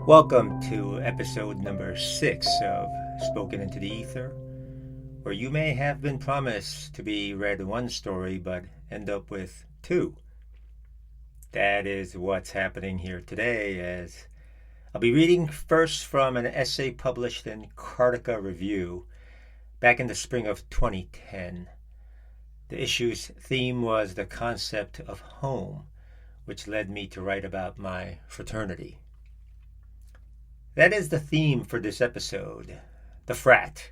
Welcome to episode number 6 of Spoken into the Ether, where you may have been promised to be read one story but end up with two. That is what's happening here today, as I'll be reading first from an essay published in Ithaca Review back in the spring of 2010. The issue's theme was the concept of home, which led me to write about my fraternity. That is the theme for this episode, the frat,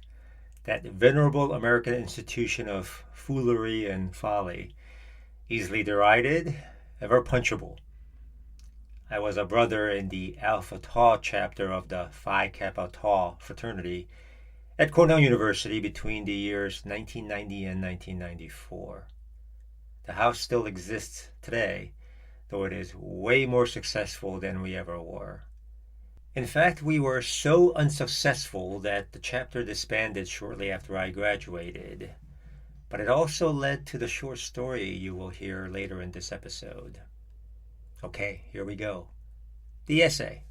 that venerable American institution of foolery and folly, easily derided, ever punchable. I was a brother in the Alpha Tau chapter of the Phi Kappa Tau fraternity at Cornell University between the years 1990 and 1994. The house still exists today, though it is way more successful than we ever were. In fact, we were so unsuccessful that the chapter disbanded shortly after I graduated. But it also led to the short story you will hear later in this episode. Okay, here we go. The essay.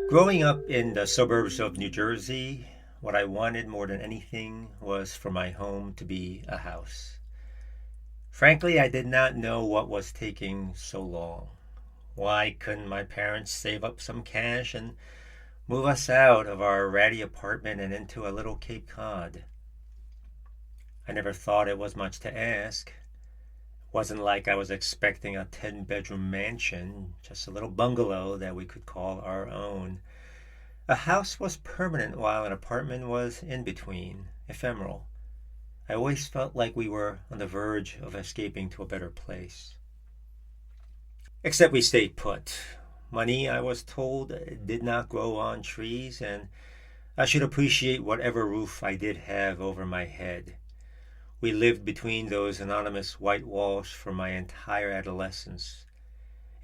Growing up in the suburbs of New Jersey, what I wanted more than anything was for my home to be a house. Frankly, I did not know what was taking so long. Why couldn't my parents save up some cash and move us out of our ratty apartment and into a little Cape Cod? I never thought it was much to ask. It wasn't like I was expecting a 10-bedroom mansion, just a little bungalow that we could call our own. A house was permanent while an apartment was in between, ephemeral. I always felt like we were on the verge of escaping to a better place. Except we stayed put. Money, I was told, did not grow on trees, and I should appreciate whatever roof I did have over my head. We lived between those anonymous white walls for my entire adolescence.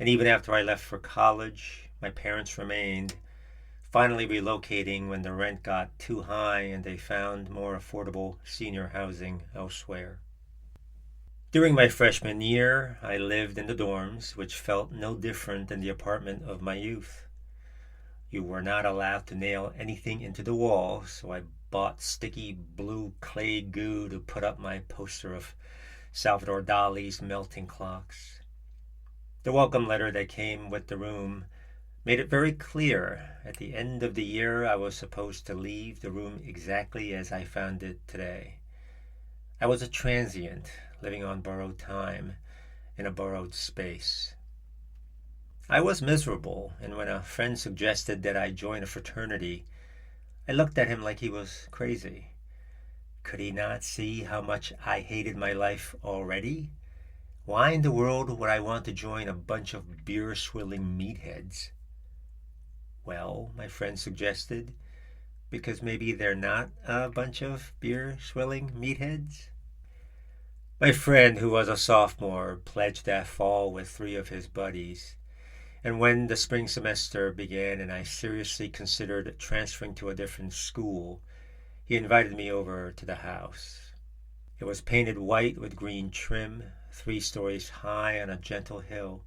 And even after I left for college, my parents remained, finally relocating when the rent got too high and they found more affordable senior housing elsewhere. During my freshman year, I lived in the dorms, which felt no different than the apartment of my youth. You were not allowed to nail anything into the walls, so I bought sticky blue clay goo to put up my poster of Salvador Dali's melting clocks. The welcome letter that came with the room made it very clear at the end of the year I was supposed to leave the room exactly as I found it today. I was a transient, living on borrowed time in a borrowed space. I was miserable, and when a friend suggested that I join a fraternity, I looked at him like he was crazy. Could he not see how much I hated my life already? Why in the world would I want to join a bunch of beer-swilling meatheads? Well, my friend suggested, because maybe they're not a bunch of beer-swilling meatheads? My friend, who was a sophomore, pledged that fall with 3 of his buddies, and when the spring semester began and I seriously considered transferring to a different school, he invited me over to the house. It was painted white with green trim, 3 stories high on a gentle hill.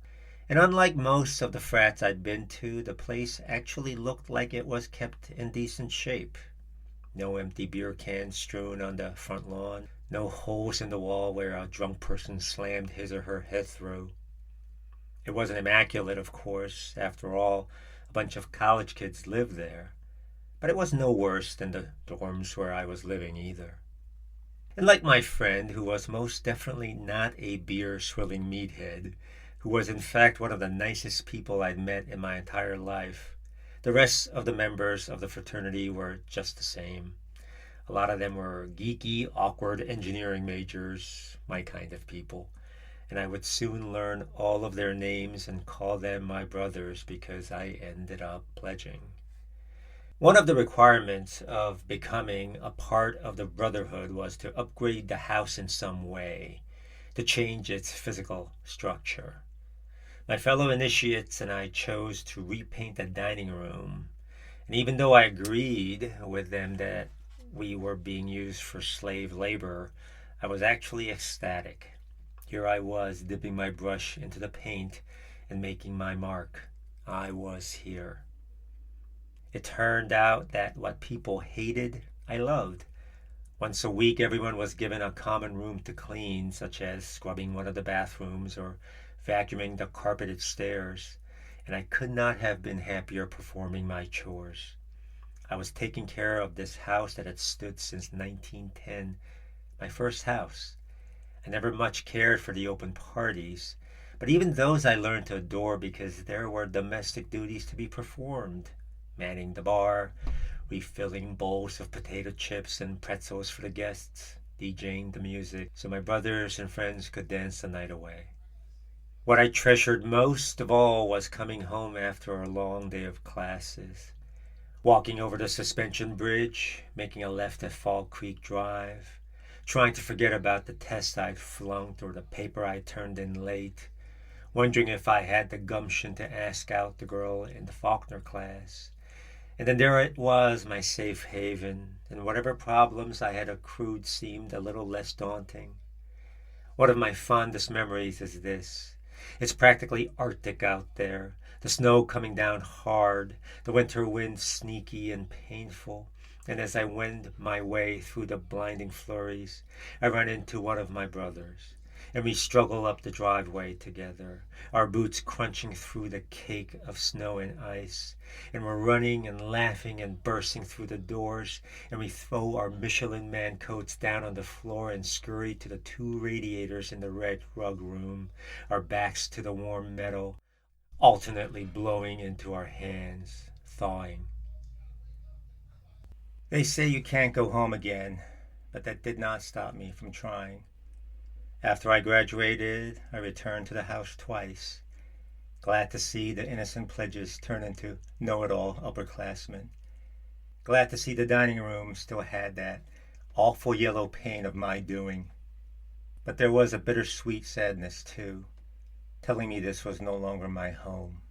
And unlike most of the frats I'd been to, the place actually looked like it was kept in decent shape. No empty beer cans strewn on the front lawn, no holes in the wall where a drunk person slammed his or her head through. It wasn't immaculate, of course. After all, a bunch of college kids lived there. But it was no worse than the dorms where I was living either. And like my friend, who was most definitely not a beer-swilling meathead, who was in fact one of the nicest people I'd met in my entire life, the rest of the members of the fraternity were just the same. A lot of them were geeky, awkward engineering majors, my kind of people, and I would soon learn all of their names and call them my brothers because I ended up pledging. One of the requirements of becoming a part of the brotherhood was to upgrade the house in some way, to change its physical structure. My fellow initiates and I chose to repaint the dining room, and even though I agreed with them that we were being used for slave labor, I was actually ecstatic. Here I was, dipping my brush into the paint and making my mark. I was here. It turned out that what people hated, I loved. Once a week, everyone was given a common room to clean, such as scrubbing one of the bathrooms or vacuuming the carpeted stairs, and I could not have been happier performing my chores. I was taking care of this house that had stood since 1910, my first house. I never much cared for the open parties, but even those I learned to adore because there were domestic duties to be performed. Manning the bar, refilling bowls of potato chips and pretzels for the guests, DJing the music so my brothers and friends could dance the night away. What I treasured most of all was coming home after a long day of classes, walking over the suspension bridge, making a left at Fall Creek Drive, trying to forget about the test I'd flunked or the paper I turned in late, wondering if I had the gumption to ask out the girl in the Faulkner class. And then there it was, my safe haven, and whatever problems I had accrued seemed a little less daunting. One of my fondest memories is this. It's practically Arctic out there, the snow coming down hard, the winter wind sneaky and painful, and as I wend my way through the blinding flurries, I run into one of my brothers, and we struggle up the driveway together, our boots crunching through the cake of snow and ice, and we're running and laughing and bursting through the doors, and we throw our Michelin man coats down on the floor and scurry to the two radiators in the red rug room, our backs to the warm metal, alternately blowing into our hands, thawing. They say you can't go home again, but that did not stop me from trying. After I graduated, I returned to the house twice, glad to see the innocent pledges turn into know-it-all upperclassmen. Glad to see the dining room still had that awful yellow paint of my doing. But there was a bittersweet sadness, too, telling me this was no longer my home.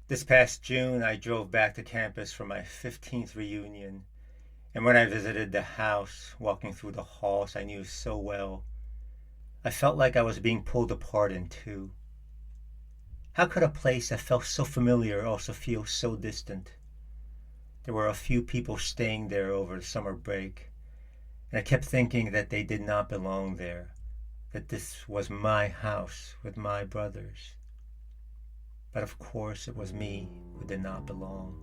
This past June, I drove back to campus for my 15th reunion, and when I visited the house, walking through the halls I knew so well, I felt like I was being pulled apart in two. How could a place that felt so familiar also feel so distant? There were a few people staying there over the summer break, and I kept thinking that they did not belong there, that this was my house with my brothers. But of course it was me who did not belong.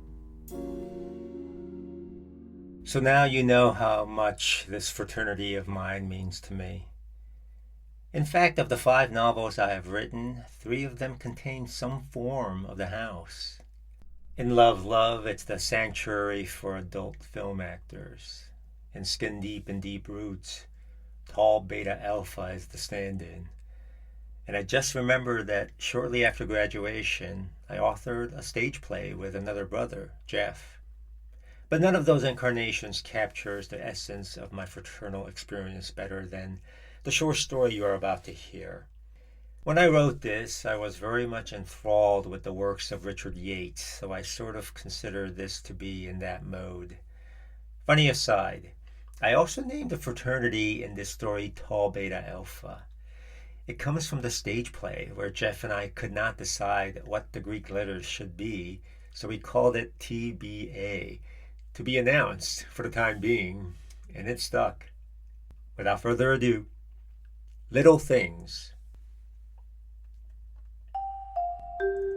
So now you know how much this fraternity of mine means to me. In fact, of the 5 novels I have written, 3 of them contain some form of the house. In Love, Love, it's the sanctuary for adult film actors. In Skin Deep and Deep Roots, Tall Beta Alpha is the stand-in. And I just remember that shortly after graduation, I authored a stage play with another brother, Jeff. But none of those incarnations captures the essence of my fraternal experience better than the short story you are about to hear. When I wrote this, I was very much enthralled with the works of Richard Yates, so I sort of consider this to be in that mode. Funny aside, I also named the fraternity in this story Tall Beta Alpha. It comes from the stage play where Jeff and I could not decide what the Greek letters should be, so we called it TBA, to be announced for the time being, and it stuck. Without further ado, Little Things.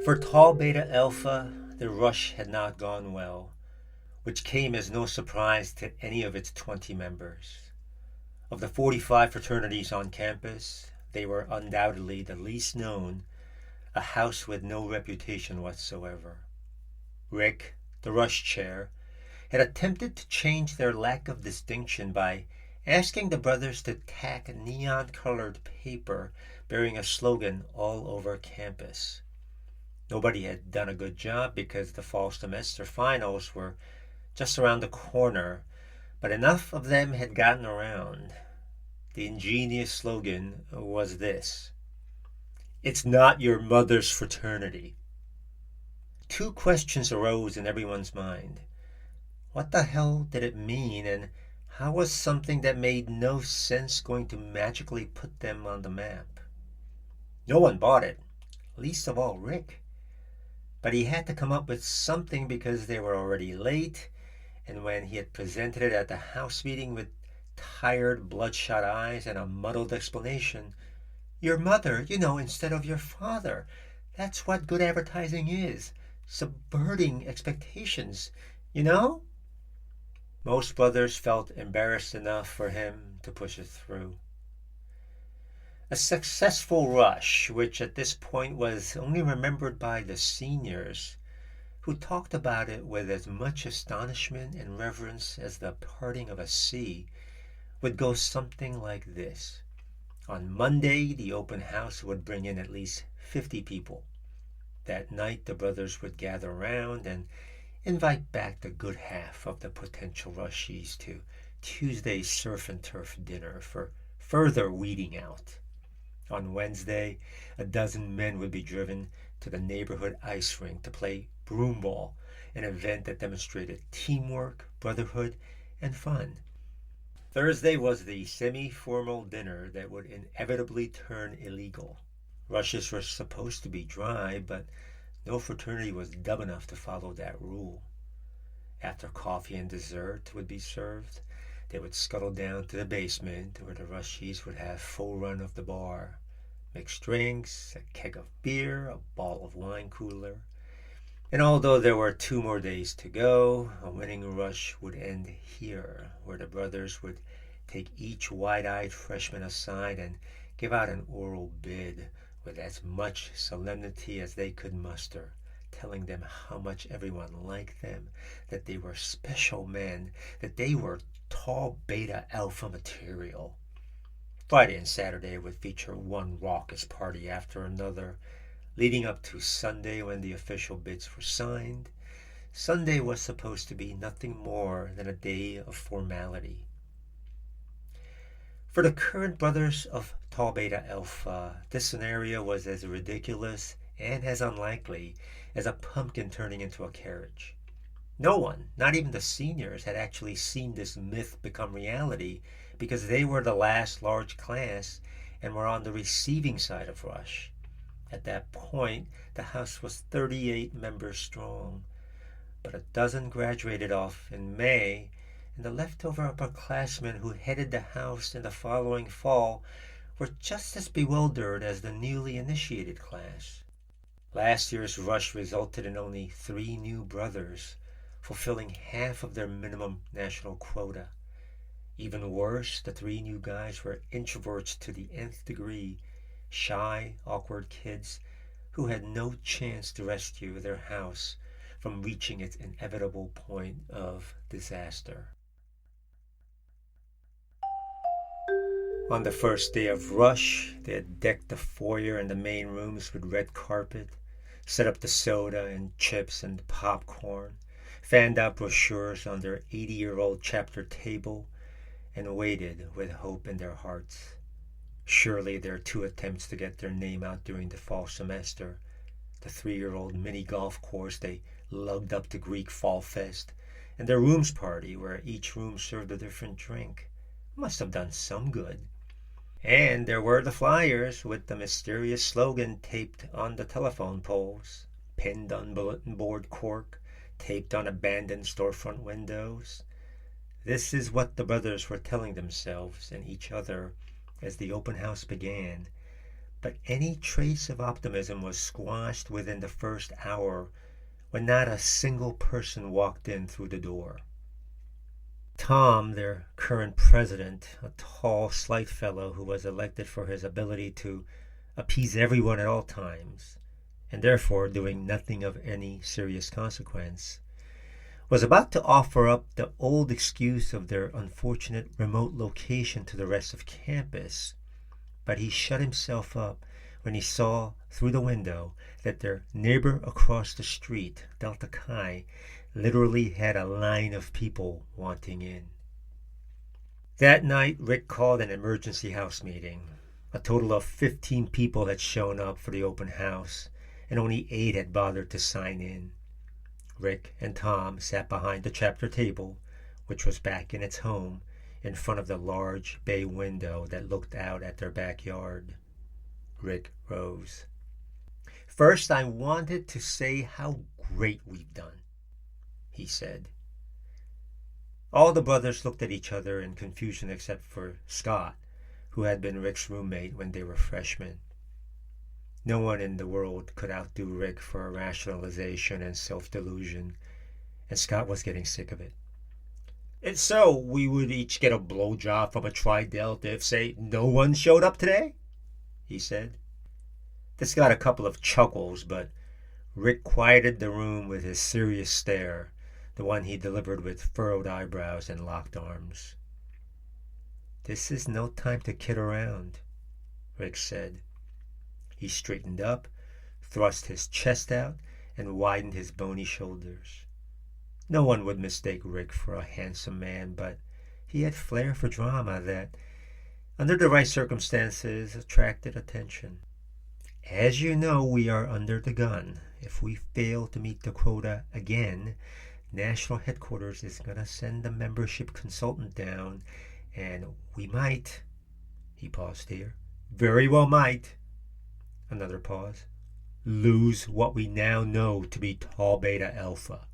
For Tall Beta Alpha, the rush had not gone well, which came as no surprise to any of its 20 members. Of the 45 fraternities on campus, they were undoubtedly the least known, a house with no reputation whatsoever. Rick, the rush chair, had attempted to change their lack of distinction by asking the brothers to tack neon-colored paper bearing a slogan all over campus. Nobody had done a good job because the fall semester finals were just around the corner, but enough of them had gotten around. The ingenious slogan was this: "It's not your mother's fraternity." 2 questions arose in everyone's mind. What the hell did it mean, and how was something that made no sense going to magically put them on the map? No one bought it, least of all Rick. But he had to come up with something because they were already late, and when he had presented it at the house meeting with tired, bloodshot eyes and a muddled explanation, "Your mother, instead of your father. That's what good advertising is. Subverting expectations, you know?" Most brothers felt embarrassed enough for him to push it through. A successful rush, which at this point was only remembered by the seniors, who talked about it with as much astonishment and reverence as the parting of a sea, would go something like this. On Monday, the open house would bring in at least 50 people. That night, the brothers would gather around and invite back the good half of the potential rushies to Tuesday's surf and turf dinner for further weeding out. On Wednesday, a dozen men would be driven to the neighborhood ice rink to play broomball, an event that demonstrated teamwork, brotherhood, and fun. Thursday was the semi-formal dinner that would inevitably turn illegal. Rushes were supposed to be dry, but no fraternity was dumb enough to follow that rule. After coffee and dessert would be served, they would scuttle down to the basement where the rushies would have full run of the bar. Mixed drinks, a keg of beer, a ball of wine cooler. And although there were 2 more days to go, a winning rush would end here, where the brothers would take each wide-eyed freshman aside and give out an oral bid with as much solemnity as they could muster, telling them how much everyone liked them, that they were special men, that they were tau beta alpha material. Friday and Saturday would feature one raucous party after another, leading up to Sunday when the official bids were signed. Sunday was supposed to be nothing more than a day of formality. For the current brothers of Tau Beta Alpha, this scenario was as ridiculous and as unlikely as a pumpkin turning into a carriage. No one, not even the seniors, had actually seen this myth become reality because they were the last large class and were on the receiving side of Rush. At that point, the house was 38 members strong, but a dozen graduated off in May, and the leftover upperclassmen who headed the house in the following fall were just as bewildered as the newly initiated class. Last year's rush resulted in only 3 new brothers, fulfilling half of their minimum national quota. Even worse, the 3 new guys were introverts to the nth degree, shy, awkward kids who had no chance to rescue their house from reaching its inevitable point of disaster. On the first day of Rush, they had decked the foyer and the main rooms with red carpet, set up the soda and chips and popcorn, fanned out brochures on their 80-year-old chapter table, and waited with hope in their hearts. Surely their 2 attempts to get their name out during the fall semester, the 3-year-old mini golf course they lugged up to Greek Fall Fest, and their rooms party where each room served a different drink, must have done some good. And there were the flyers with the mysterious slogan taped on the telephone poles, pinned on bulletin board cork, taped on abandoned storefront windows. This is what the brothers were telling themselves and each other as the open house began, but any trace of optimism was squashed within the first hour when not a single person walked in through the door. Tom, their current president, a tall, slight fellow who was elected for his ability to appease everyone at all times, and therefore doing nothing of any serious consequence, was about to offer up the old excuse of their unfortunate remote location to the rest of campus, but he shut himself up when he saw through the window that their neighbor across the street, Delta Chi, literally had a line of people wanting in. That night, Rick called an emergency house meeting. A total of 15 people had shown up for the open house, and only 8 had bothered to sign in. Rick and Tom sat behind the chapter table, which was back in its home, in front of the large bay window that looked out at their backyard. Rick rose. First, I wanted to say how great we've done, he said. All the brothers looked at each other in confusion except for Scott, who had been Rick's roommate when they were freshmen. No one in the world could outdo Rick for rationalization and self-delusion, and Scott was getting sick of it. And so we would each get a blowjob from a tri-delta if, say, no one showed up today? He said. This got a couple of chuckles, but Rick quieted the room with his serious stare, the one he delivered with furrowed eyebrows and locked arms. This is no time to kid around, Rick said. He straightened up, thrust his chest out, and widened his bony shoulders. No one would mistake Rick for a handsome man, but he had flair for drama that, under the right circumstances, attracted attention. As you know, we are under the gun. If we fail to meet the quota again, National Headquarters is going to send a membership consultant down, and we might, he paused here, very well might, another pause, lose what we now know to be Tau Beta Alpha.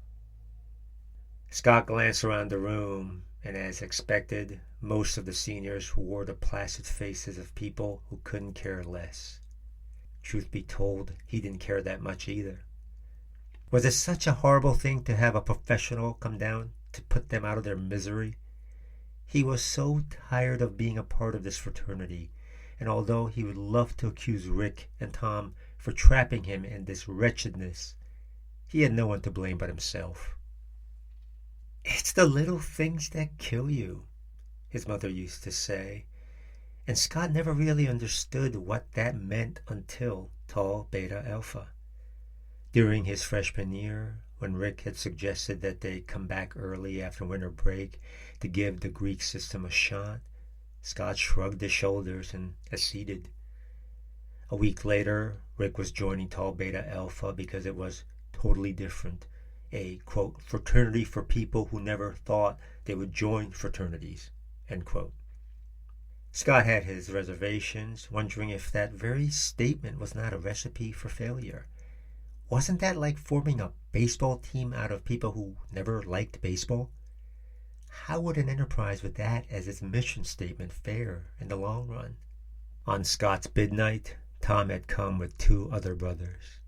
Scott glanced around the room, and as expected, most of the seniors wore the placid faces of people who couldn't care less. Truth be told, he didn't care that much either. Was it such a horrible thing to have a professional come down to put them out of their misery? He was so tired of being a part of this fraternity, and although he would love to accuse Rick and Tom for trapping him in this wretchedness, he had no one to blame but himself. It's the little things that kill you, his mother used to say, and Scott never really understood what that meant until Tau Beta Alpha. During his freshman year, when Rick had suggested that they come back early after winter break to give the Greek system a shot, Scott shrugged his shoulders and acceded. A week later, Rick was joining Tau Beta Alpha because it was totally different. A, quote, fraternity for people who never thought they would join fraternities, end quote. Scott had his reservations, wondering if that very statement was not a recipe for failure. Wasn't that like forming a baseball team out of people who never liked baseball? How would an enterprise with that as its mission statement fare in the long run? On Scott's bid night, Tom had come with two other brothers.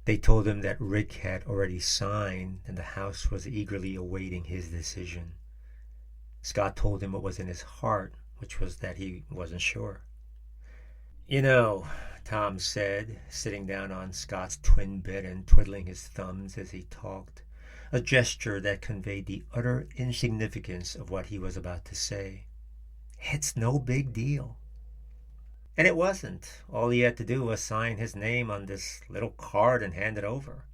They told him that Rick had already signed and the house was eagerly awaiting his decision. Scott told him what was in his heart, which was that he wasn't sure. You know, Tom said, sitting down on Scott's twin bed and twiddling his thumbs as he talked, a gesture that conveyed the utter insignificance of what he was about to say. It's no big deal. And it wasn't. All he had to do was sign his name on this little card and hand it over.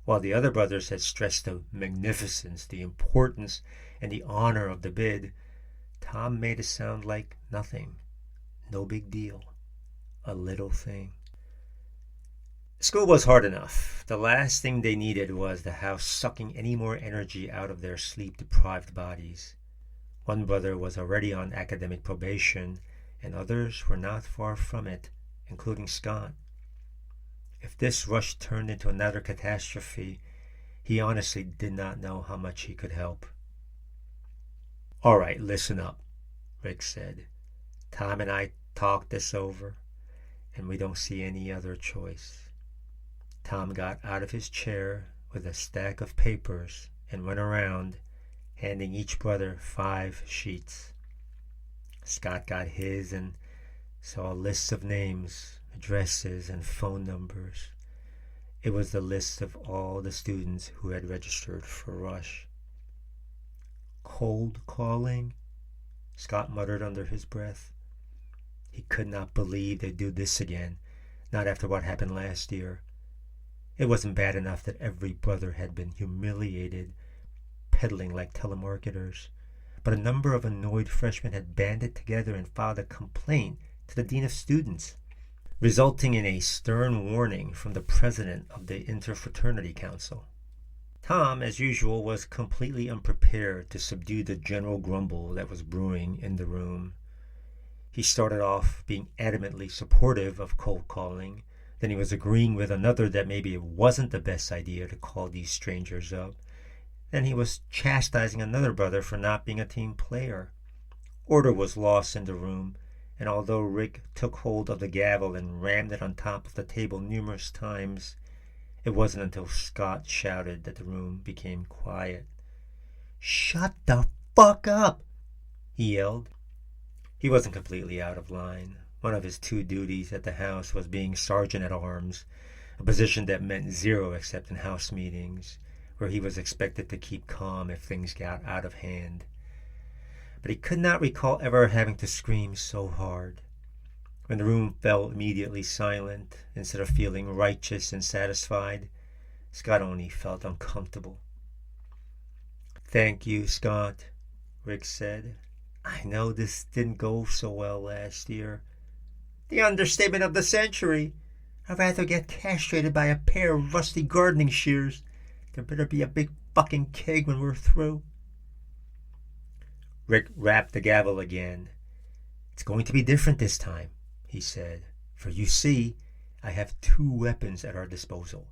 While the other brothers had stressed the magnificence, the importance, and the honor of the bid, Tom made it sound like nothing. No big deal. A little thing. School was hard enough. The last thing they needed was the house sucking any more energy out of their sleep-deprived bodies. One brother was already on academic probation, and others were not far from it, including Scott. If this rush turned into another catastrophe, he honestly did not know how much he could help. All right, listen up, Rick said. Tom and I talked this over, and we don't see any other choice. Tom got out of his chair with a stack of papers and went around, handing each brother 5 sheets. Scott got his and saw lists of names, addresses, and phone numbers. It was the list of all the students who had registered for Rush. Cold calling? Scott muttered under his breath. He could not believe they'd do this again, not after what happened last year. It wasn't bad enough that every brother had been humiliated, peddling like telemarketers, but a number of annoyed freshmen had banded together and filed a complaint to the dean of students, resulting in a stern warning from the president of the Interfraternity Council. Tom, as usual, was completely unprepared to subdue the general grumble that was brewing in the room. He started off being adamantly supportive of cold calling. Then he was agreeing with another that maybe it wasn't the best idea to call these strangers up. Then he was chastising another brother for not being a team player. Order was lost in the room, and although Rick took hold of the gavel and rammed it on top of the table numerous times, it wasn't until Scott shouted that the room became quiet. "Shut the fuck up!" he yelled. He wasn't completely out of line. One of his two duties at the house was being sergeant at arms, a position that meant zero except in house meetings, where he was expected to keep calm if things got out of hand. But he could not recall ever having to scream so hard. When the room fell immediately silent, instead of feeling righteous and satisfied, Scott only felt uncomfortable. "Thank you, Scott," Rick said. "I know this didn't go so well last year." "The understatement of the century. I'd rather get castrated by a pair of rusty gardening shears. There better be a big fucking keg when we're through." Rick rapped the gavel again. "It's going to be different this time," he said. "For you see, I have two weapons at our disposal.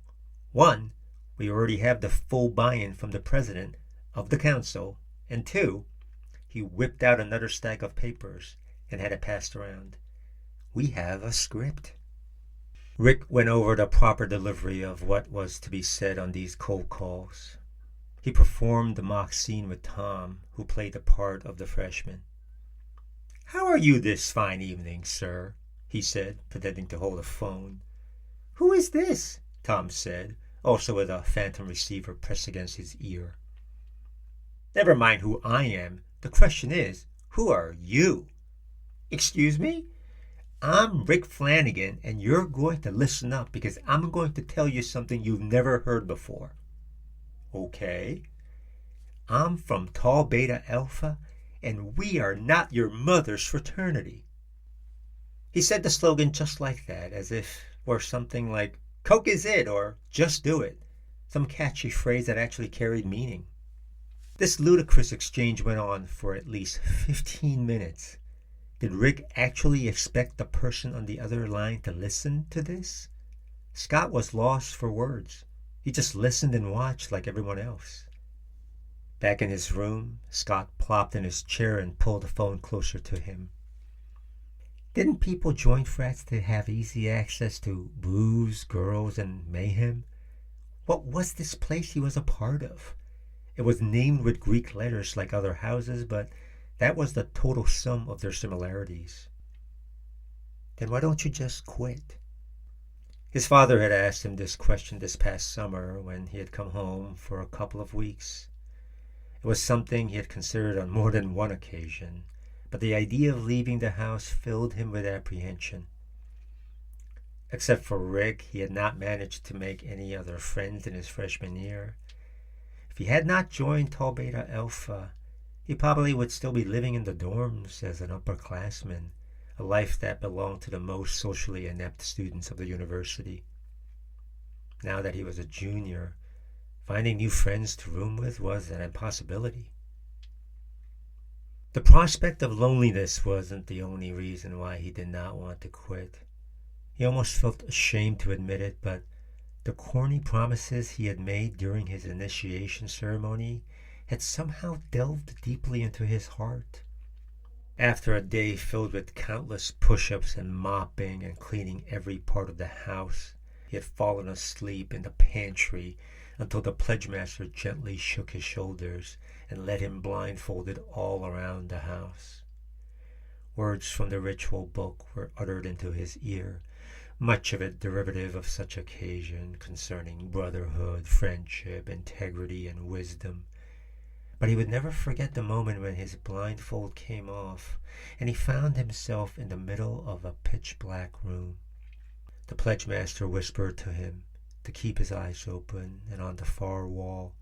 One, we already have the full buy-in from the president of the council. And two," he whipped out another stack of papers and had it passed around, "we have a script." Rick went over the proper delivery of what was to be said on these cold calls. He performed the mock scene with Tom, who played the part of the freshman. "How are you this fine evening, sir?" he said, pretending to hold a phone. "Who is this?" Tom said, also with a phantom receiver pressed against his ear. "Never mind who I am. The question is, who are you?" "Excuse me? I'm Rick Flanagan, and you're going to listen up because I'm going to tell you something you've never heard before." "Okay." "I'm from Tau Beta Alpha, and we are not your mother's fraternity." He said the slogan just like that, as if it were something like "Coke is it" or "Just do it," some catchy phrase that actually carried meaning. This ludicrous exchange went on for at least 15 minutes. Did Rick actually expect the person on the other line to listen to this? Scott was lost for words. He just listened and watched like everyone else. Back in his room, Scott plopped in his chair and pulled the phone closer to him. Didn't people join frats to have easy access to booze, girls, and mayhem? What was this place he was a part of? It was named with Greek letters like other houses, but that was the total sum of their similarities. Then why don't you just quit? His father had asked him this question this past summer when he had come home for a couple of weeks. It was something he had considered on more than one occasion, but the idea of leaving the house filled him with apprehension. Except for Rick, he had not managed to make any other friends in his freshman year. If he had not joined Tau Beta Alpha, he probably would still be living in the dorms as an upperclassman, a life that belonged to the most socially inept students of the university. Now that he was a junior, finding new friends to room with was an impossibility. The prospect of loneliness wasn't the only reason why he did not want to quit. He almost felt ashamed to admit it, but the corny promises he had made during his initiation ceremony had somehow delved deeply into his heart. After a day filled with countless push-ups and mopping and cleaning every part of the house, he had fallen asleep in the pantry until the pledgemaster gently shook his shoulders and led him blindfolded all around the house. Words from the ritual book were uttered into his ear, much of it derivative of such occasion concerning brotherhood, friendship, integrity, and wisdom. But he would never forget the moment when his blindfold came off and he found himself in the middle of a pitch-black room. The pledgemaster whispered to him to keep his eyes open, and on the far wall,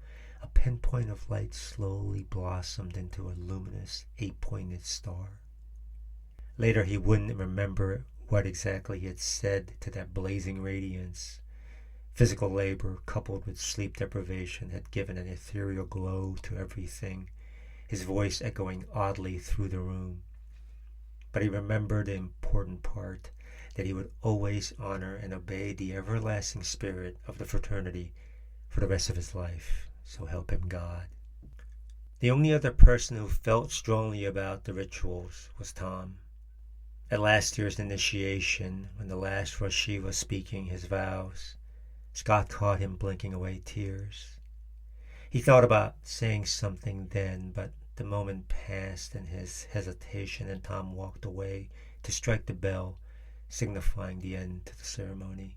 a pinpoint of light slowly blossomed into a luminous 8-pointed star. Later he wouldn't remember what exactly he had said to that blazing radiance. Physical labor, coupled with sleep deprivation, had given an ethereal glow to everything, his voice echoing oddly through the room. but he remembered the important part, that he would always honor and obey the everlasting spirit of the fraternity for the rest of his life, so help him God. The only other person who felt strongly about the rituals was Tom. At last year's initiation, when the last Roshi was speaking his vows, Scott caught him blinking away tears. He thought about saying something then, but the moment passed in his hesitation, and Tom walked away to strike the bell, signifying the end to the ceremony.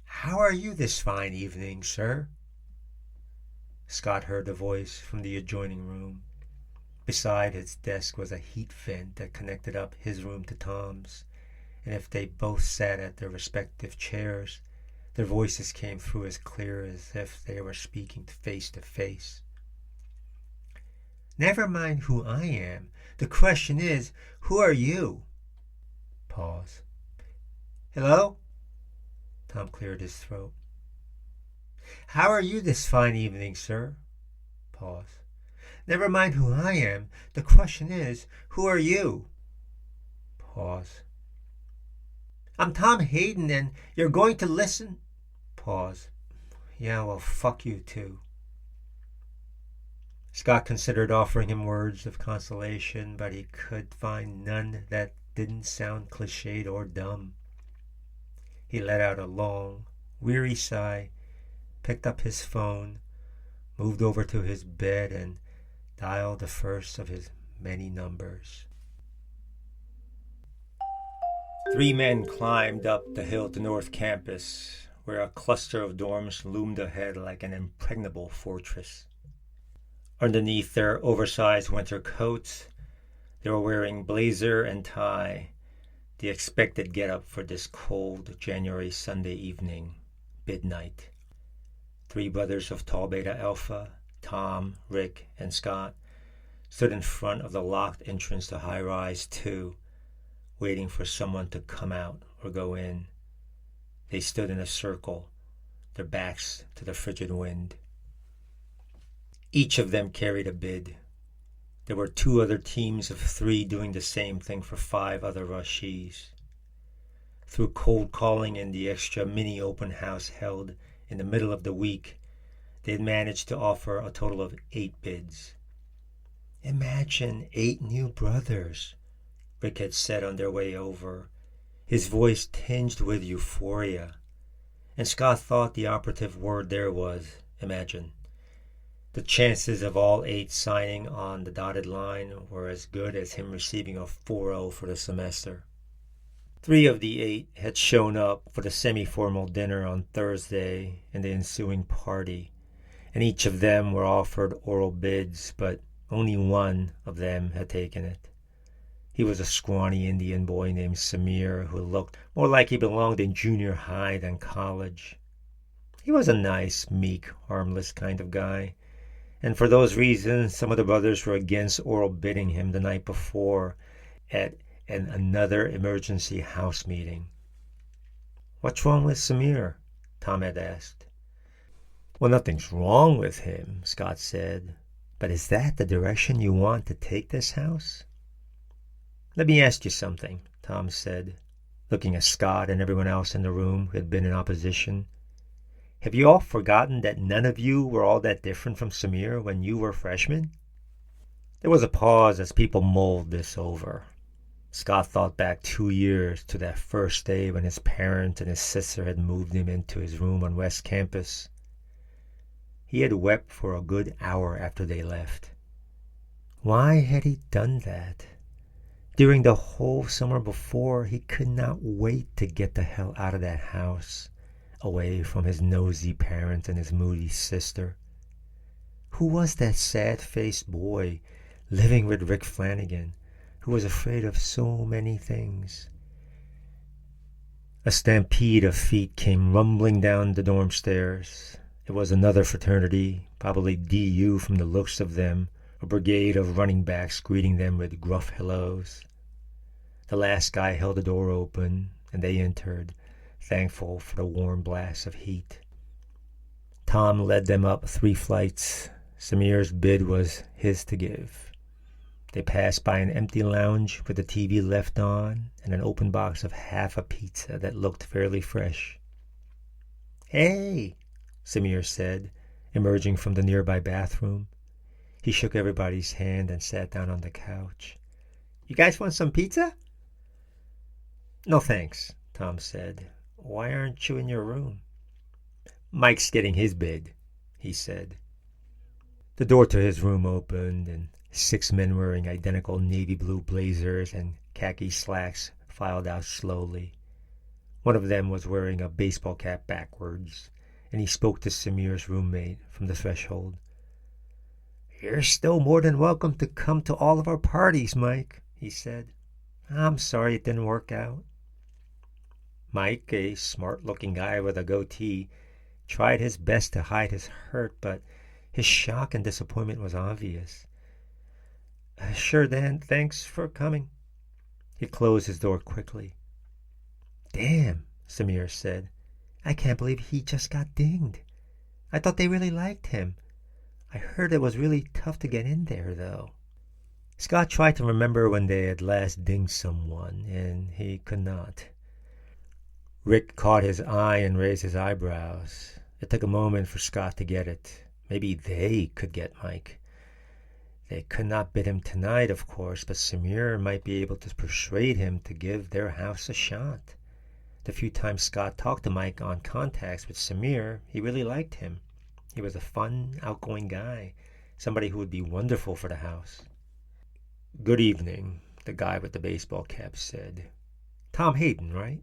"How are you this fine evening, sir?" Scott heard a voice from the adjoining room. Beside his desk was a heat vent that connected up his room to Tom's, and if they both sat at their respective chairs, their voices came through as clear as if they were speaking face to face. "Never mind who I am. The question is, who are you?" Pause. "Hello?" Tom cleared his throat. "How are you this fine evening, sir?" Pause. "Never mind who I am. The question is, who are you?" Pause. "I'm Tom Hayden, and you're going to listen." Pause. "Yeah, well, fuck you too." Scott considered offering him words of consolation, but he could find none that didn't sound cliched or dumb. He let out a long, weary sigh, picked up his phone, moved over to his bed, and dialed the first of his many numbers. 3 men climbed up the hill to North Campus, where a cluster of dorms loomed ahead like an impregnable fortress. Underneath their oversized winter coats, they were wearing blazer and tie, the expected get-up for this cold January Sunday evening, midnight. 3 brothers of Tau Beta Alpha, Tom, Rick, and Scott, stood in front of the locked entrance to High Rise 2, waiting for someone to come out or go in. They stood in a circle, their backs to the frigid wind. Each of them carried a bid. There were 2 other teams of 3 doing the same thing for 5 other Rashis. Through cold calling and the extra mini open house held in the middle of the week, they had managed to offer a total of 8 bids. "Imagine 8 new brothers," Rick had said on their way over, his voice tinged with euphoria. And Scott thought the operative word there was imagine. The chances of all 8 signing on the dotted line were as good as him receiving a 4.0 for the semester. 3 of the 8 had shown up for the semi-formal dinner on Thursday and the ensuing party, and each of them were offered oral bids, but only one of them had taken it. He was a scrawny Indian boy named Samir, who looked more like he belonged in junior high than college. He was a nice, meek, harmless kind of guy, and for those reasons, some of the brothers were against oral bidding him the night before at another emergency house meeting. "What's wrong with Samir?" Tom had asked. "Well, nothing's wrong with him," Scott said. "But is that the direction you want to take this house?" "Let me ask you something," Tom said, looking at Scott and everyone else in the room who had been in opposition. "Have you all forgotten that none of you were all that different from Samir when you were freshmen?" There was a pause as people mulled this over. Scott thought back 2 years to that first day when his parents and his sister had moved him into his room on West Campus. He had wept for a good hour after they left. Why had he done that? During the whole summer before, he could not wait to get the hell out of that house, away from his nosy parents and his moody sister. Who was that sad-faced boy living with Rick Flanagan, who was afraid of so many things? A stampede of feet came rumbling down the dorm stairs. It was another fraternity, probably DU from the looks of them, a brigade of running backs greeting them with gruff hellos. The last guy held the door open, and they entered, thankful for the warm blast of heat. Tom led them up 3 flights. Samir's bid was his to give. They passed by an empty lounge with the TV left on and an open box of half a pizza that looked fairly fresh. "Hey," Samir said, emerging from the nearby bathroom. He shook everybody's hand and sat down on the couch. "You guys want some pizza?" "No thanks," Tom said. "Why aren't you in your room?" "Mike's getting his bid," he said. The door to his room opened, and 6 men wearing identical navy blue blazers and khaki slacks filed out slowly. One of them was wearing a baseball cap backwards, and he spoke to Samir's roommate from the threshold. "You're still more than welcome to come to all of our parties, Mike," he said. "I'm sorry it didn't work out." Mike, a smart-looking guy with a goatee, tried his best to hide his hurt, but his shock and disappointment was obvious. "Sure, Dan. Thanks for coming." He closed his door quickly. "Damn," Samir said. "I can't believe he just got dinged. I thought they really liked him. I heard it was really tough to get in there, though." Scott tried to remember when they had last dinged someone, and he could not. Rick caught his eye and raised his eyebrows. It took a moment for Scott to get it. Maybe they could get Mike. They could not bid him tonight, of course, but Samir might be able to persuade him to give their house a shot. The few times Scott talked to Mike on contacts with Samir, he really liked him. He was a fun, outgoing guy, somebody who would be wonderful for the house. "Good evening," the guy with the baseball cap said. "Tom Hayden, right?"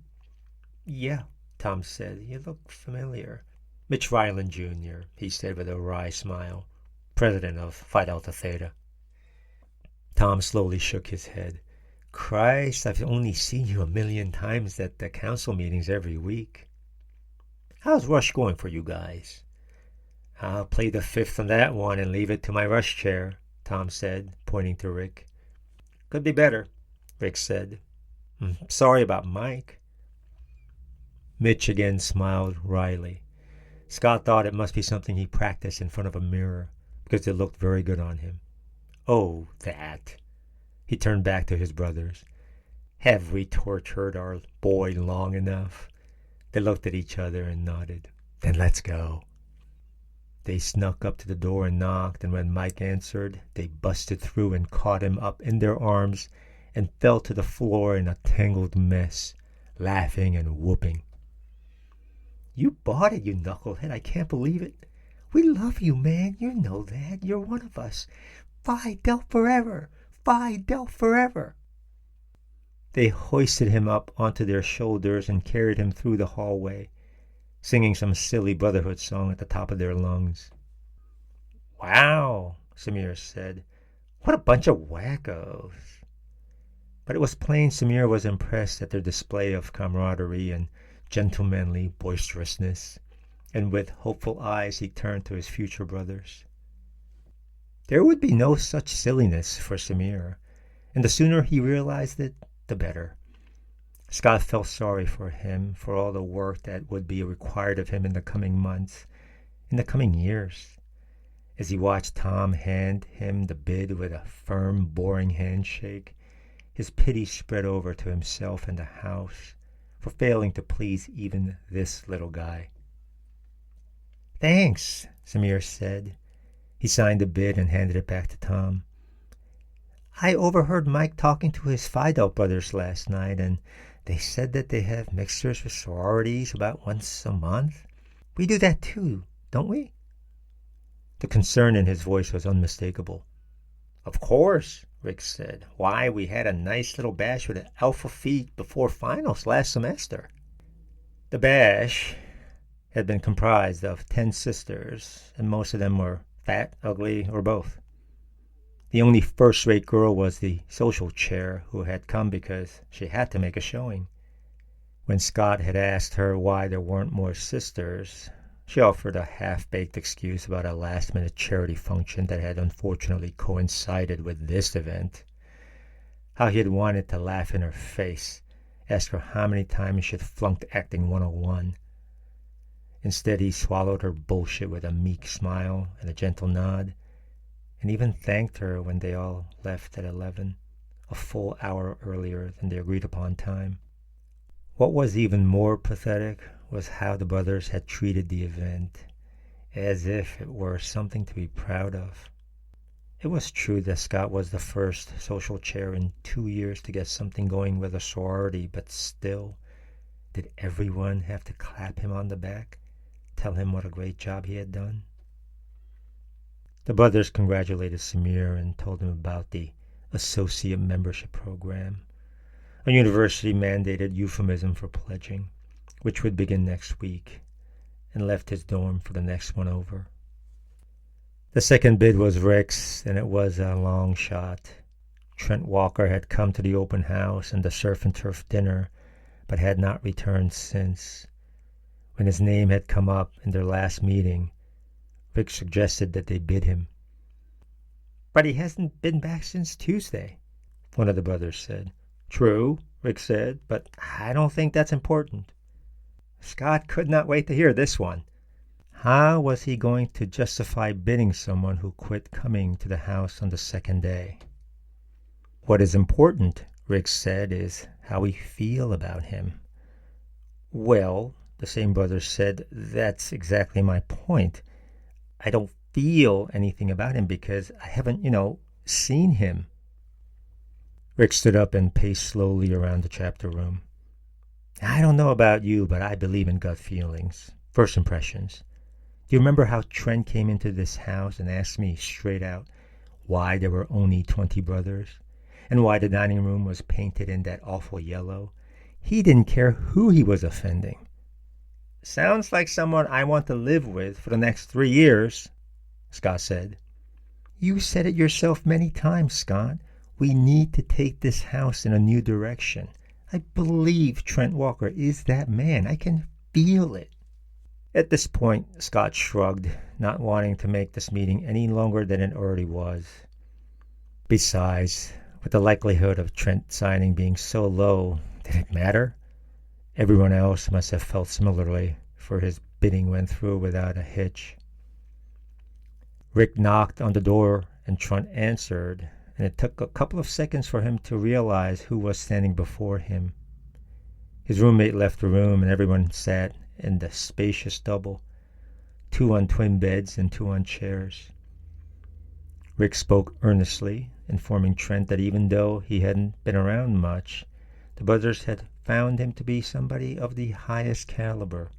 "Yeah," Tom said. "You look familiar." "Mitch Ryland, Jr.," he said with a wry smile. "President of Phi Delta Theta." Tom slowly shook his head. "Christ, I've only seen you 1,000,000 times at the council meetings every week." "How's Rush going for you guys?" "I'll play the fifth on that one and leave it to my Rush chair," Tom said, pointing to Rick. "Could be better," Rick said. "Sorry about Mike." Mitch again smiled wryly. Scott thought it must be something he practiced in front of a mirror, because it looked very good on him. "Oh, that." He turned back to his brothers. "Have we tortured our boy long enough?" They looked at each other and nodded. "Then let's go." They snuck up to the door and knocked, and when Mike answered, they busted through and caught him up in their arms and fell to the floor in a tangled mess, laughing and whooping. "You bought it, you knucklehead. I can't believe it. We love you, man. You know that. You're one of us. Phi Del forever. Phi Del forever." They hoisted him up onto their shoulders and carried him through the hallway, singing some silly Brotherhood song at the top of their lungs. "Wow," Samir said. "What a bunch of wackos." But it was plain Samir was impressed at their display of camaraderie and gentlemanly boisterousness, and with hopeful eyes he turned to his future brothers. There would be no such silliness for Samir, and the sooner he realized it, the better. Scott felt sorry for him for all the work that would be required of him in the coming months, in the coming years. As he watched Tom hand him the bid with a firm, boring handshake, his pity spread over to himself and the house for failing to please even this little guy. "Thanks," Samir said. He signed the bid and handed it back to Tom. "I overheard Mike talking to his Phi Delta brothers last night, and they said that they have mixers with sororities about once a month. We do that too, don't we?" The concern in his voice was unmistakable. "Of course," Rick said. "Why, we had a nice little bash with Alpha Phi before finals last semester." The bash had been comprised of 10 sisters, and most of them were fat, ugly, or both. The only first-rate girl was the social chair, who had come because she had to make a showing. When Scott had asked her why there weren't more sisters, she offered a half-baked excuse about a last-minute charity function that had unfortunately coincided with this event. How he had wanted to laugh in her face, ask her how many times she had flunked acting 101. Instead, he swallowed her bullshit with a meek smile and a gentle nod, and even thanked her when they all left at 11, a full hour earlier than the agreed upon time. What was even more pathetic was how the brothers had treated the event, as if it were something to be proud of. It was true that Scott was the first social chair in 2 years to get something going with a sorority, but still, did everyone have to clap him on the back, tell him what a great job he had done? The brothers congratulated Samir and told him about the associate membership program, a university-mandated euphemism for pledging, which would begin next week, and left his dorm for the next one over. The second bid was Rick's, and it was a long shot. Trent Walker had come to the open house and the surf and turf dinner, but had not returned since. When his name had come up in their last meeting, Rick suggested that they bid him. "But he hasn't been back since Tuesday," one of the brothers said. "True," Rick said, "but I don't think that's important." Scott could not wait to hear this one. How was he going to justify bidding someone who quit coming to the house on the second day? "What is important," Rick said, "is how we feel about him." "Well," the same brothers said, "that's exactly my point. I don't feel anything about him because I haven't, seen him." Rick stood up and paced slowly around the chapter room. "I don't know about you, but I believe in gut feelings. First impressions. Do you remember how Trent came into this house and asked me straight out why there were only 20 brothers and why the dining room was painted in that awful yellow? He didn't care who he was offending. Sounds like someone I want to live with for the next 3 years, Scott said. You said it yourself many times, Scott. We need to take this house in a new direction. I believe Trent Walker is that man. I can feel it. At this point, Scott shrugged, not wanting to make this meeting any longer than it already was. Besides, with the likelihood of Trent signing being so low, did it matter? Everyone else must have felt similarly, for his bidding went through without a hitch. Rick knocked on the door, and Trent answered, and it took a couple of seconds for him to realize who was standing before him. His roommate left the room, and everyone sat in the spacious double, 2 on twin beds and 2 on chairs. Rick spoke earnestly, informing Trent that even though he hadn't been around much, the brothers had found him to be somebody of the highest caliber.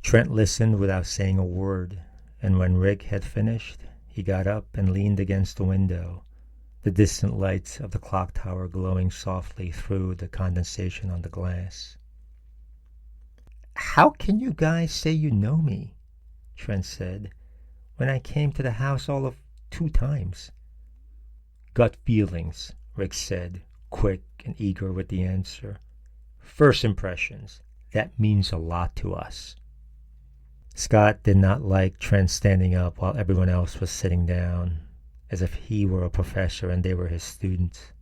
Trent listened without saying a word, and when Rick had finished, he got up and leaned against the window, the distant lights of the clock tower glowing softly through the condensation on the glass. How can you guys say you know me, Trent said, when I came to the house all of 2 times? Gut feelings, Rick said, quick and eager with the answer. First impressions, that means a lot to us. Scott did not like Trent standing up while everyone else was sitting down, as if he were a professor and they were his students.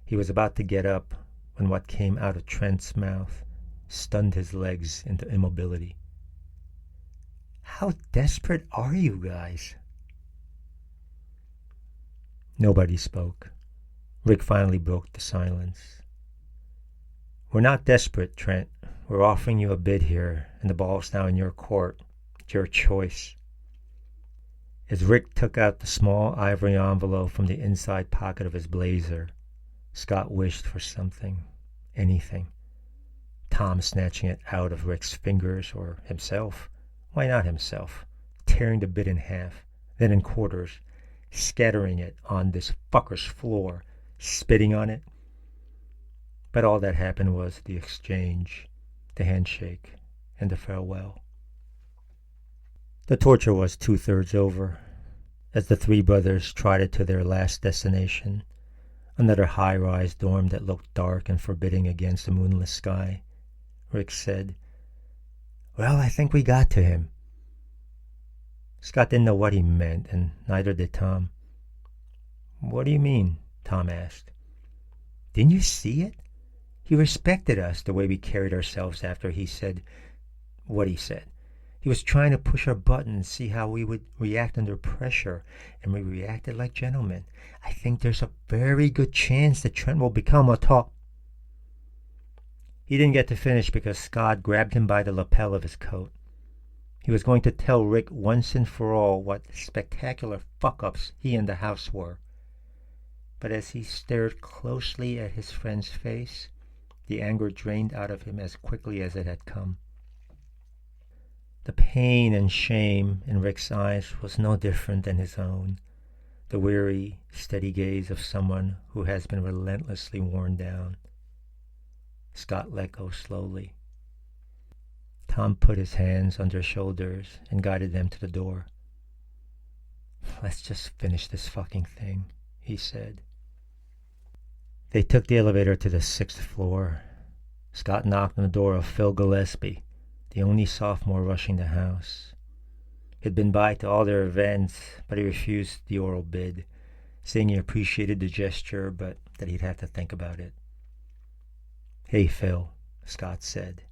He was about to get up when what came out of Trent's mouth stunned his legs into immobility. How desperate are you guys? Nobody spoke. Rick finally broke the silence. We're not desperate, Trent. We're offering you a bid here, and the ball's now in your court. It's your choice. As Rick took out the small ivory envelope from the inside pocket of his blazer, Scott wished for something, anything. Tom snatching it out of Rick's fingers, or himself. Why not himself? Tearing the bid in half, then in quarters, scattering it on this fucker's floor, spitting on it. But all that happened was the exchange, the handshake, and the farewell. The torture was 2/3 over, as the 3 brothers trotted to their last destination, another high-rise dorm that looked dark and forbidding against the moonless sky. Rick said, Well, I think we got to him. Scott didn't know what he meant, and neither did Tom. What do you mean? Tom asked. Didn't you see it? He respected us the way we carried ourselves after he said what he said. He was trying to push our buttons, see how we would react under pressure, and we reacted like gentlemen. I think there's a very good chance that Trent will become a top. He didn't get to finish because Scott grabbed him by the lapel of his coat. He was going to tell Rick once and for all what spectacular fuck-ups he and the house were. But as he stared closely at his friend's face, the anger drained out of him as quickly as it had come. The pain and shame in Rick's eyes was no different than his own, the weary, steady gaze of someone who has been relentlessly worn down. Scott let go slowly. Tom put his hands on their shoulders and guided them to the door. "Let's just finish this fucking thing," he said. They took the elevator to the 6th floor. Scott knocked on the door of Phil Gillespie, the only sophomore rushing the house. He'd been by to all their events, but he refused the oral bid, saying he appreciated the gesture, but that he'd have to think about it. "Hey, Phil," Scott said.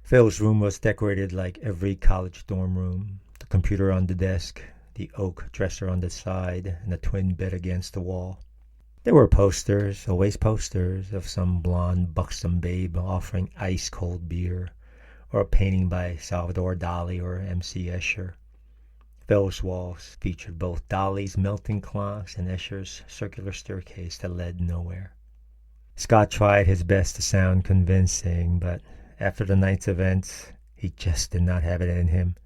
Phil's room was decorated like every college dorm room, the computer on the desk, the oak dresser on the side, and the twin bed against the wall. There were posters, always posters, of some blonde, buxom babe offering ice-cold beer, or a painting by Salvador Dali or M.C. Escher. Phil's walls featured both Dali's melting clocks and Escher's circular staircase that led nowhere. Scott tried his best to sound convincing, but after the night's events, he just did not have it in him.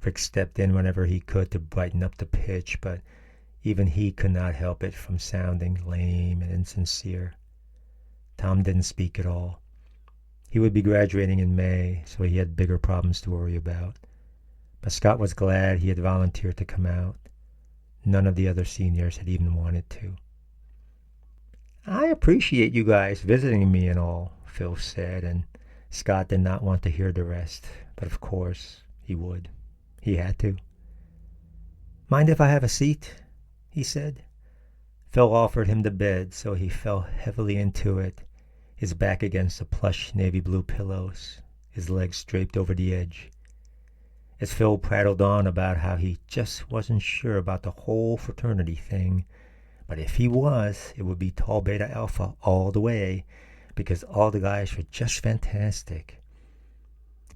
Rick stepped in whenever he could to brighten up the pitch, but even he could not help it from sounding lame and insincere. Tom didn't speak at all. He would be graduating in May, so he had bigger problems to worry about. But Scott was glad he had volunteered to come out. None of the other seniors had even wanted to. "I appreciate you guys visiting me and all," Phil said, and Scott did not want to hear the rest, but of course he would. He had to. "Mind if I have a seat?" he said. Phil offered him the bed, so he fell heavily into it, his back against the plush navy blue pillows, his legs draped over the edge. As Phil prattled on about how he just wasn't sure about the whole fraternity thing, but if he was, it would be Tau Beta Alpha all the way, because all the guys were just fantastic.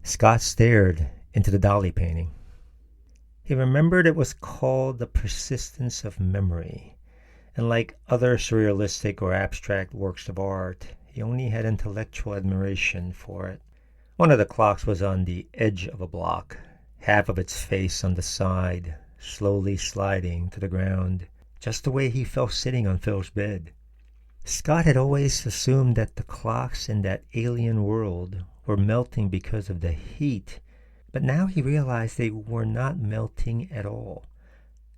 Scott stared into the Dali painting. He remembered it was called The Persistence of Memory, and like other surrealistic or abstract works of art, he only had intellectual admiration for it. One of the clocks was on the edge of a block, half of its face on the side, slowly sliding to the ground, just the way he felt sitting on Phil's bed. Scott had always assumed that the clocks in that alien world were melting because of the heat, but now he realized they were not melting at all.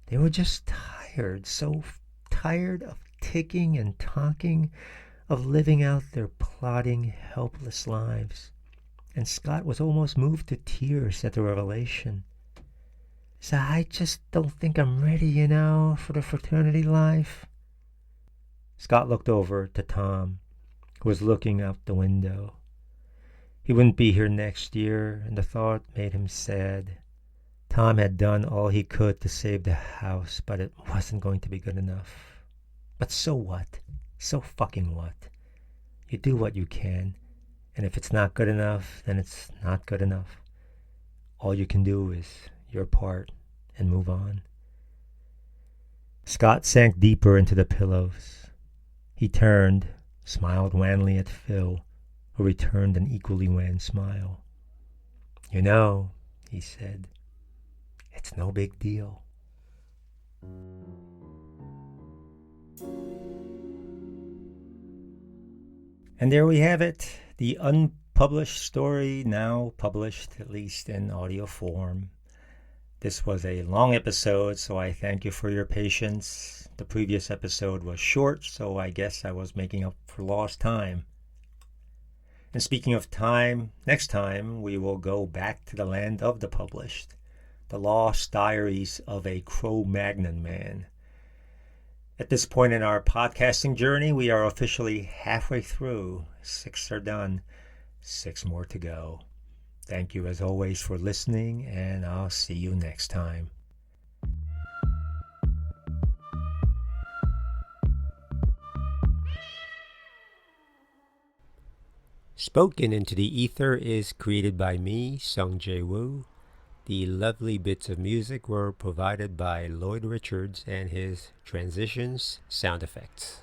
They were just tired, so tired of ticking and talking, of living out their plodding, helpless lives. And Scott was almost moved to tears at the revelation. "So I just don't think I'm ready, for the fraternity life." Scott looked over to Tom, who was looking out the window. He wouldn't be here next year, and the thought made him sad. Tom had done all he could to save the house, but it wasn't going to be good enough. But so what? So fucking what? You do what you can, and if it's not good enough, then it's not good enough. All you can do is your part and move on. Scott sank deeper into the pillows. He turned, smiled wanly at Phil, who returned an equally wan smile. He said, "it's no big deal." And there we have it, the unpublished story now published, at least in audio form. This was a long episode, so I thank you for your patience. The previous episode was short, so I guess I was making up for lost time. And speaking of time, next time we will go back to the land of the published, the lost diaries of a Cro-Magnon man. At this point in our podcasting journey, we are officially halfway through. 6 are done, 6 more to go. Thank you as always for listening, and I'll see you next time. Spoken into the Ether is created by me, Sung Jae Woo. The lovely bits of music were provided by Lloyd Richards and his Transitions sound effects.